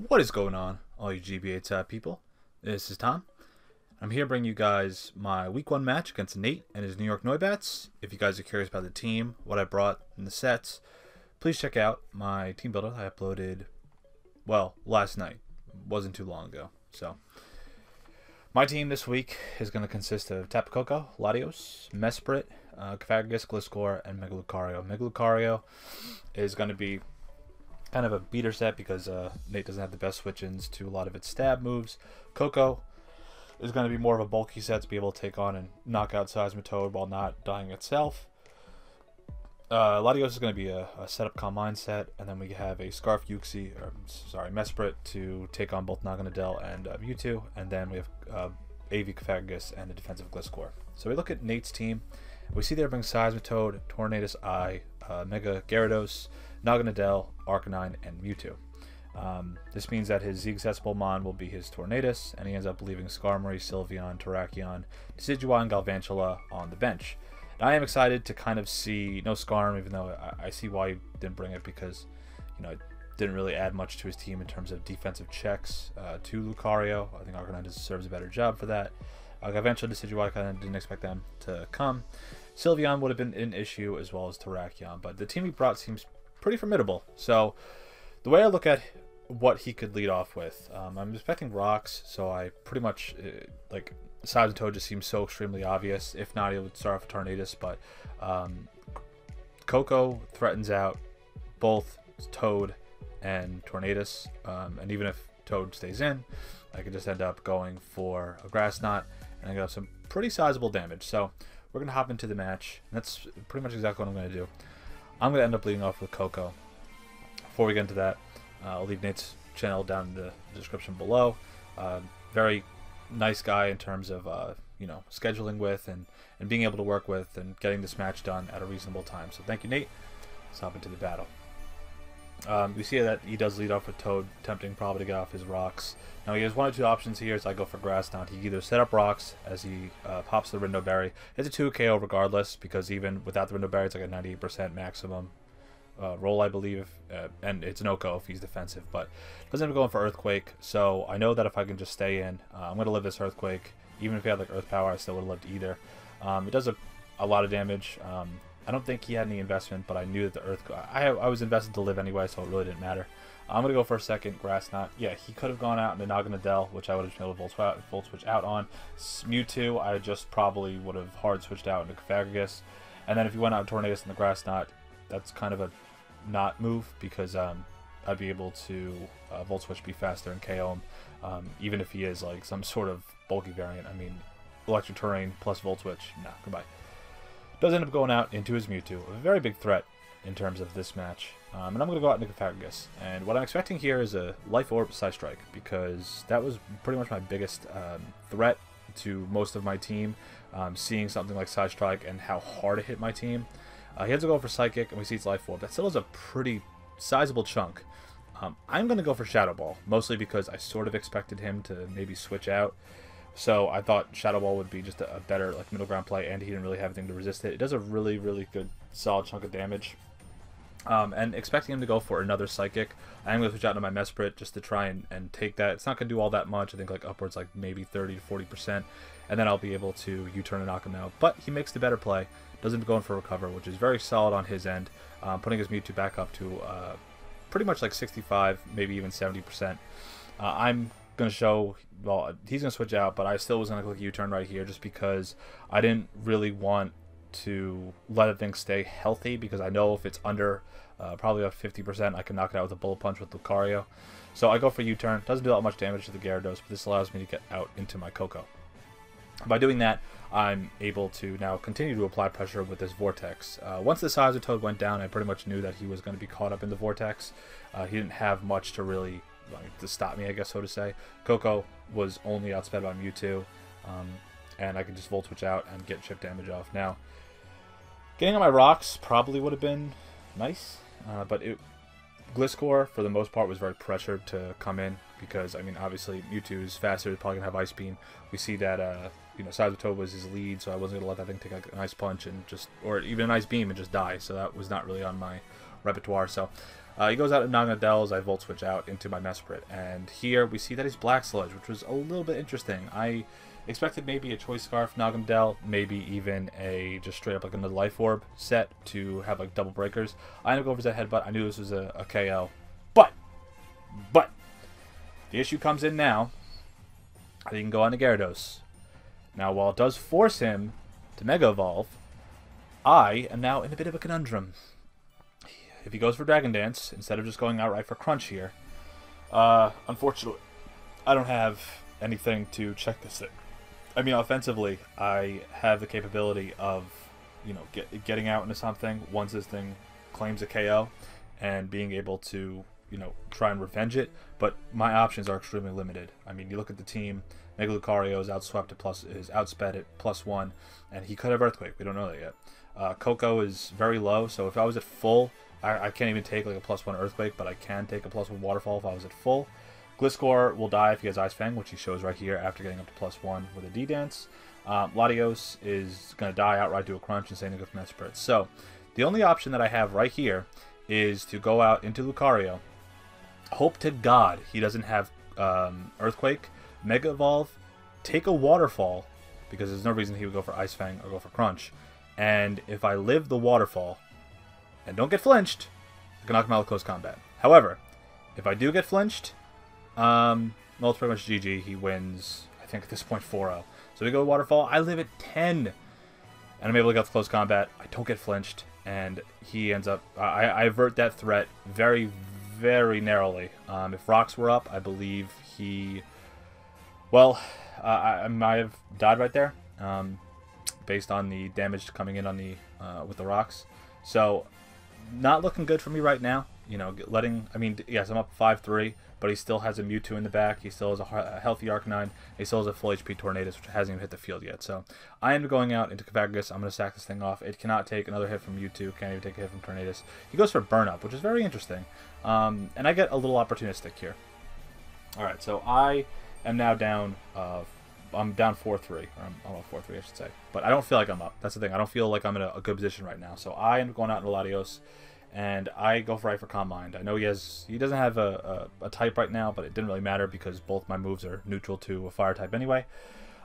What is going on, all you GBA type people? This is Tom. I'm here bringing you guys my week 1 match against Nate and his New York Noibats. If you guys are curious about the team, what I brought in the sets, please check out my team builder I uploaded, well, last night. It wasn't too long ago. So, my team this week is going to consist of Tapu Koko, Latios, Mesprit, Cofagrigus, Gliscor, and Mega Lucario. Mega Lucario is going to be kind of a beater set because Nate doesn't have the best switch-ins to a lot of its stab moves. Koko is going to be more of a bulky set to be able to take on and knock out Seismitoad while not dying itself. Latios is going to be a setup calm mind set, and then we have a Scarf Mesprit to take on both Naganadel and Mewtwo, and then we have AV Cofagrigus and a defensive Gliscor. So we look at Nate's team. We see there brings Seismitoad, Tornadus Eye, Mega Gyarados, Naganadel, Arcanine, and Mewtwo. This means that his Z-accessible Mon will be his Tornadus, and he ends up leaving Skarmory, Sylveon, Terrakion, Decidueye, and Galvantula on the bench. And I am excited to kind of see, no Skarm, even though I see why he didn't bring it because, you know, it didn't really add much to his team in terms of defensive checks to Lucario. I think Arcanine deserves a better job for that. Galvantula, Decidueye, kind of didn't expect them to come. Sylveon would have been an issue, as well as Terrakion, but the team he brought seems pretty formidable. So the way I look at what he could lead off with, I'm expecting rocks, so I pretty much like Seismitoad just seems so extremely obvious. If not, he would start off with Tornadus, but Koko threatens out both Toad and Tornadus, and even if Toad stays in, I could just end up going for a Grass Knot, and I got some pretty sizable damage. So we're going to hop into the match, and that's pretty much exactly what I'm going to do. I'm going to end up leading off with Koko. Before we get into that, I'll leave Nate's channel down in the description below. Very nice guy in terms of you know, scheduling with and being able to work with and getting this match done at a reasonable time. So thank you, Nate. Let's hop into the battle. We see that he does lead off with Toad, tempting probably to get off his rocks. Now he has one or two options here, so I go for Grass Knot. He either set up rocks as he pops the Rindo Berry. It's a 2 KO regardless, because even without the Rindo Berry, it's like a 98% maximum roll, I believe, and it's an OHKO if he's defensive, but doesn't end up going for Earthquake. So I know that if I can just stay in, I'm going to live this Earthquake. Even if he had like Earth Power, I still would have lived either. It does a lot of damage. I don't think he had any investment, but I knew that the Earth... I was invested to live anyway, so it really didn't matter. I'm going to go for a second Grass Knot. Yeah, he could have gone out into Naganadel, which I would have been able to Volt Switch out on. Mewtwo, I just probably would have hard switched out into Cofagrigus. And then if you went out Tornadus and the Grass Knot, that's kind of a not move, because I'd be able to Volt Switch, be faster, and KO him. Even if he is like some sort of bulky variant. I mean, Electric Terrain plus Volt Switch, nah, goodbye. Does end up going out into his Mewtwo, a very big threat in terms of this match. And I'm going to go out into Cofagrigus. And what I'm expecting here is a Life Orb Side Strike, because that was pretty much my biggest threat to most of my team. Seeing something like Side Strike and how hard it hit my team. He has to go for Psychic, and we see it's Life Orb. That still is a pretty sizable chunk. I'm going to go for Shadow Ball, mostly because I sort of expected him to maybe switch out. So I thought Shadow Ball would be just a better like middle ground play, and he didn't really have anything to resist it. It does a really, really good solid chunk of damage. And expecting him to go for another Psychic, I'm going to switch out to my Mesprit just to try and take that. It's not going to do all that much. I think like upwards like maybe 30 to 40%, and then I'll be able to U-turn and knock him out. But he makes the better play, doesn't go in for Recover, which is very solid on his end, putting his Mewtwo back up to pretty much like 65, maybe even 70%. I'm going to show, well, he's going to switch out, but I still was going to click U-turn right here just because I didn't really want to let the thing stay healthy, because I know if it's under probably about 50%, I can knock it out with a Bullet Punch with Lucario. So I go for U-turn. Doesn't do that much damage to the Gyarados, but this allows me to get out into my Koko. By doing that, I'm able to now continue to apply pressure with this Vortex. Once the Seismitoad went down, I pretty much knew that he was going to be caught up in the Vortex. He didn't have much to really to stop me, I guess, so to say. Koko was only outsped by Mewtwo, and I could just Volt Switch out and get chip damage off. Now, getting on my rocks probably would have been nice, but Gliscor, for the most part, was very pressured to come in, because, I mean, obviously, Mewtwo is faster, he's probably going to have Ice Beam. We see that, you know, Seismitoad was his lead, so I wasn't going to let that thing take like an Ice Punch and just, or even an Ice Beam and just die, so that was not really on my repertoire. So He goes out in Naganadels. I Volt Switch out into my Mesprit. And here we see that he's Black Sludge, which was a little bit interesting. I expected maybe a Choice Scarf Naganadel, maybe even a just straight up like another Life Orb set to have like double breakers. I ended up going for that Headbutt. I knew this was a KO. But the issue comes in now. He can go on to Gyarados. Now, while it does force him to Mega Evolve, I am now in a bit of a conundrum. If he goes for Dragon Dance, instead of just going outright for Crunch here, unfortunately, I don't have anything to check this thing. I mean, offensively, I have the capability of, you know, getting out into something once this thing claims a KO and being able to, you know, try and revenge it, but my options are extremely limited. I mean, you look at the team, Mega Lucario is outswept at is outsped at +1, and he could have Earthquake. We don't know that yet. Coco is very low, so if I was at full, I can't even take like a +1 Earthquake, but I can take a +1 Waterfall if I was at full. Gliscor will die if he has Ice Fang, which he shows right here after getting up to +1 with a D-Dance. Latios is going to die outright to a Crunch and same thing with Mesprit. So the only option that I have right here is to go out into Lucario. Hope to God he doesn't have Earthquake, Mega Evolve, take a Waterfall, because there's no reason he would go for Ice Fang or go for Crunch. And if I live the Waterfall and don't get flinched, I can knock him out with close combat. However, if I do get flinched, well, it's pretty much GG. He wins, I think, at this point 4-0. So we go Waterfall. I live at 10, and I'm able to get close combat. I don't get flinched, and he ends up... I avert that threat very, very narrowly. If rocks were up, I believe he... Well, I might have died right there, based on the damage coming in on the with the rocks. So, not looking good for me right now. You know, I mean, yes, I'm up 5-3, but he still has a Mewtwo in the back. He still has a healthy Arcanine. He still has a full HP Tornadus, which hasn't even hit the field yet. So, I am going out into Cavagus. I'm going to sack this thing off. It cannot take another hit from Mewtwo. Can't even take a hit from Tornadus. He goes for Burn Up, which is very interesting. And I get a little opportunistic here. Alright, so I am now down... I'm down 4-3, or I'm up 4-3, I should say. But I don't feel like I'm up. That's the thing. I don't feel like I'm in a good position right now. So I am going out into Latios, and I go for Calm Mind. I know he doesn't have a type right now, but it didn't really matter because both my moves are neutral to a fire type anyway.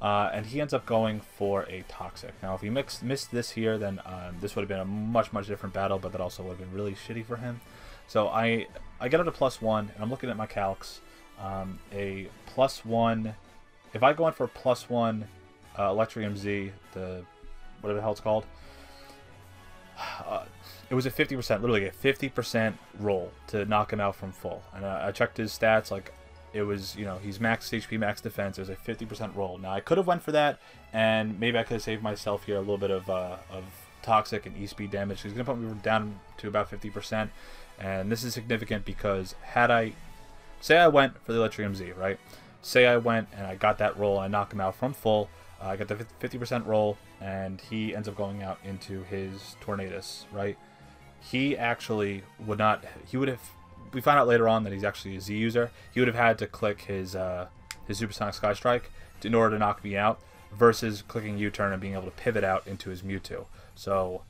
And he ends up going for a Toxic. Now, if he missed this here, then this would have been a much, much different battle, but that also would have been really shitty for him. So I get up to +1, and I'm looking at my calcs. A +1... If I go in for +1 Electrium Z, whatever the hell it's called, it was a 50%, literally a 50% roll to knock him out from full. And I checked his stats, like it was, you know, he's max HP, max defense. It was a 50% roll. Now I could have went for that, and maybe I could have saved myself here a little bit of Toxic and E-Speed damage. He's gonna put me down to about 50%, and this is significant because say I went for the Electrium Z, right? Say I went and I got that roll, I knock him out from full, I got the 50% roll, and he ends up going out into his Tornadus, right? He actually would not, we find out later on that he's actually a Z user. He would have had to click his Supersonic Sky Strike in order to knock me out, versus clicking U-turn and being able to pivot out into his Mewtwo. So,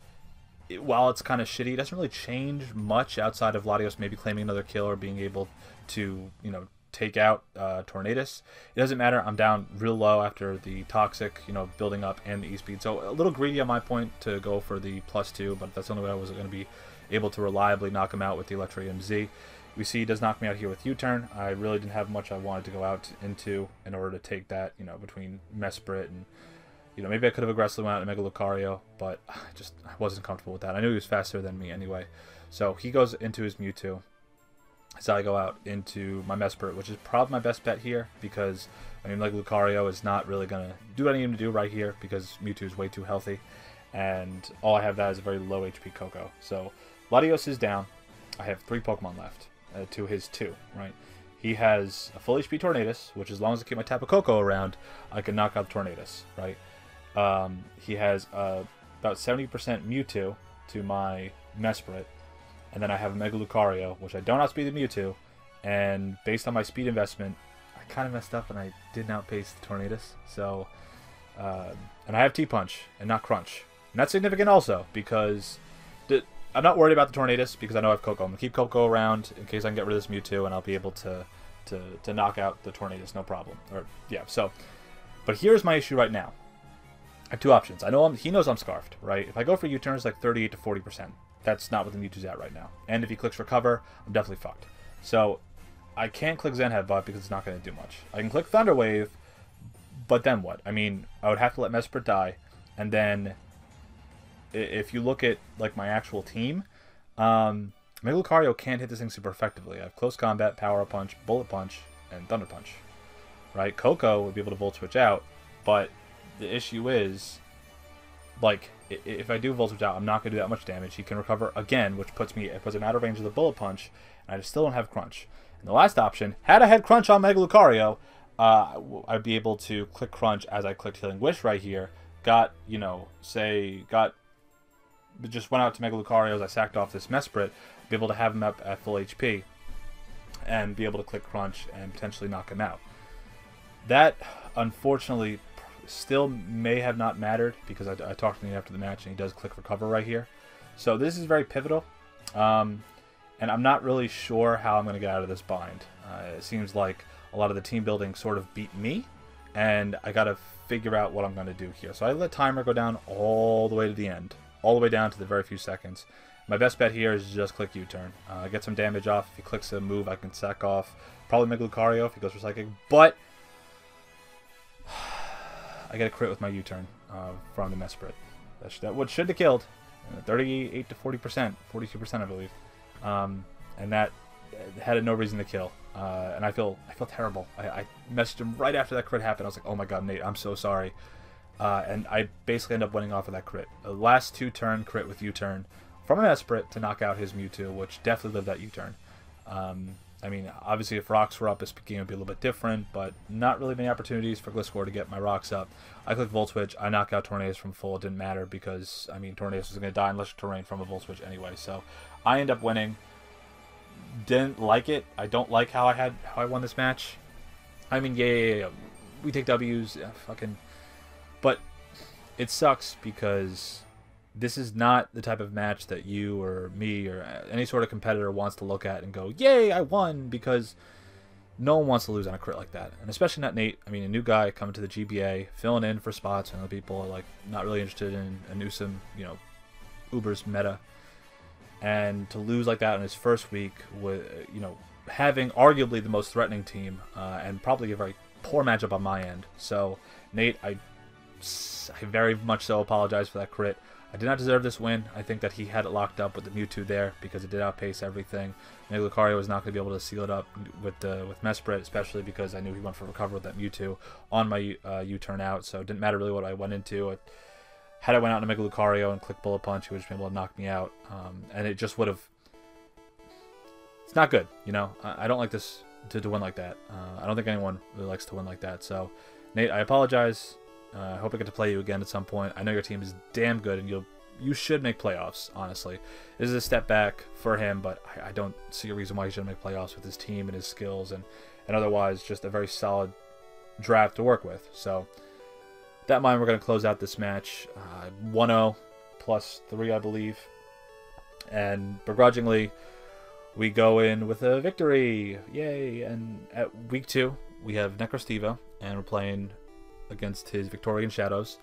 while it's kind of shitty, it doesn't really change much outside of Latios maybe claiming another kill or being able to, you know, take out Tornadus. It doesn't matter. I'm down real low after the Toxic, you know, building up and the E-Speed. So a little greedy on my point to go for the +2, but that's the only way I was going to be able to reliably knock him out with the Electrium Z. We see he does knock me out here with U-turn. I really didn't have much I wanted to go out into in order to take that, you know, between Mesprit and, you know, maybe I could have aggressively went out to Mega Lucario, but I wasn't comfortable with that. I knew he was faster than me anyway. So he goes into his Mewtwo. So I go out into my Mesprit, which is probably my best bet here, because, I mean, like Lucario is not really going to do what I need him to do right here, because Mewtwo is way too healthy, and all I have that is a very low HP Coco. So, Latios is down. I have 3 Pokemon left to his 2, right? He has a full HP Tornadus, which as long as I keep my Tapu Koko around, I can knock out the Tornadus, right? He has about 70% Mewtwo to my Mesprit, and then I have a Mega Lucario, which I don't outspeed the Mewtwo, and based on my speed investment, I kind of messed up and I didn't outpace the Tornadus. So, and I have T-Punch and not Crunch. And that's significant also, because I'm not worried about the Tornadus because I know I have Coco. I'm going to keep Coco around in case I can get rid of this Mewtwo, and I'll be able to knock out the Tornadus, no problem. Or yeah, so, but here's my issue right now. I have two options. I know he knows I'm Scarfed, right? If I go for U-turns, like 38 to 40%. That's not what the Mewtwo's at right now. And if he clicks Recover, I'm definitely fucked. So I can't click Zen Headbutt because it's not going to do much. I can click Thunder Wave, but then what? I mean, I would have to let Mesprit die, and then if you look at like my actual team, Mega Lucario can't hit this thing super effectively. I have Close Combat, Power Punch, Bullet Punch, and Thunder Punch. Right? Coco would be able to Volt Switch out, but the issue is, like, if I do Volt Switch out, I'm not going to do that much damage. He can recover again, which puts him out of range of the Bullet Punch, and I still don't have Crunch. And the last option, had I had Crunch on Mega Lucario, I'd be able to click Crunch as I clicked Healing Wish right here. Just went out to Mega Lucario as I sacked off this Mesprit, be able to have him up at full HP, and be able to click Crunch and potentially knock him out. That, unfortunately, still may have not mattered because I talked to him after the match and he does click Recover right here. So this is very pivotal, and I'm not really sure how I'm going to get out of this bind. It seems like a lot of the team building sort of beat me, and I got to figure out what I'm going to do here. So I let timer go down all the way to the end, all the way down to the very few seconds. My best bet here is just click U-turn. Get some damage off. If he clicks a move, I can sack off. Probably Mega Lucario if he goes for Psychic, but I get a crit with my U-turn from the Mesprit. That should have killed. 38 to 40%, 42% I believe, and that had no reason to kill. And I feel terrible. I messaged him right after that crit happened. I was like, oh my god, Nate, I'm so sorry. And I basically end up winning off of that crit. The last two-turn crit with U-turn from a Mesprit to knock out his Mewtwo, which definitely lived that U-turn. I mean, obviously if rocks were up, this game would be a little bit different, but not really many opportunities for Gliscor to get my rocks up. I click Volt Switch, I knock out Tornadus from full. It didn't matter because, I mean, Tornadus was going to die in Electric Terrain from a Volt Switch anyway. So I end up winning. Didn't like it. I don't like how I won this match. I mean, yeah. We take W's, but it sucks because this is not the type of match that you or me or any sort of competitor wants to look at and go, yay, I won, because no one wants to lose on a crit like that. And especially not Nate. I mean, a new guy coming to the GBA, filling in for spots, and other people are like not really interested in a USUM, Uber's meta. And to lose like that in his first week with, having arguably the most threatening team and probably a very poor matchup on my end. So, Nate, I very much so apologize for that crit. I did not deserve this win. I think that he had it locked up with the Mewtwo there because it did outpace everything. Mega Lucario was not going to be able to seal it up with Mesprit, especially because I knew he went for Recover with that Mewtwo on my U-turn out, so it didn't matter really what I went into. Had I went out to Mega Lucario and clicked Bullet Punch, he would have been able to knock me out, and it just would have... It's not good, I don't like this to win like that. I don't think anyone really likes to win like that, so Nate, I apologize. I hope I get to play you again at some point. I know your team is damn good, and you should make playoffs, honestly. This is a step back for him, but I don't see a reason why he shouldn't make playoffs with his team and his skills, and otherwise just a very solid draft to work with. So, with that in mind, we're going to close out this match. 1-0 plus 3, I believe. And begrudgingly, we go in with a victory. Yay! And at week 2, we have Necrostevo, and we're playing against his Victorian Shadows.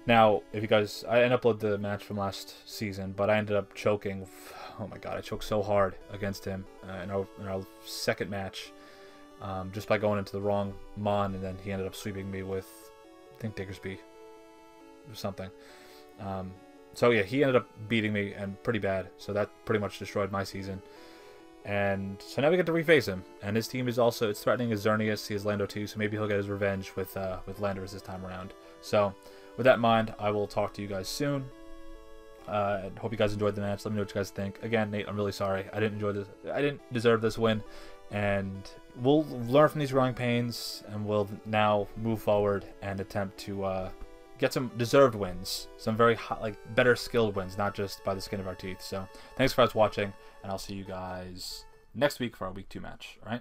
Now, if you guys, I didn't upload the match from last season, but I ended up choking. Oh my god, I choked so hard against him in our second match, just by going into the wrong Mon, and then he ended up sweeping me with, I think, Diggersby or something. So yeah, he ended up beating me, and pretty bad, so that pretty much destroyed my season. And so now we get to reface him, and his team is also, it's threatening as Xerneas. He has Lando too, so maybe he'll get his revenge with Landorus this time around. So with that in mind, I will talk to you guys soon. And hope you guys enjoyed the match. Let me know what you guys think. Again, Nate, I'm really sorry. I didn't enjoy this. I didn't deserve this win, and we'll learn from these growing pains, and we'll now move forward and attempt to get some deserved wins, some very better skilled wins, not just by the skin of our teeth. So thanks for watching, and I'll see you guys next week for our week 2 match. All right.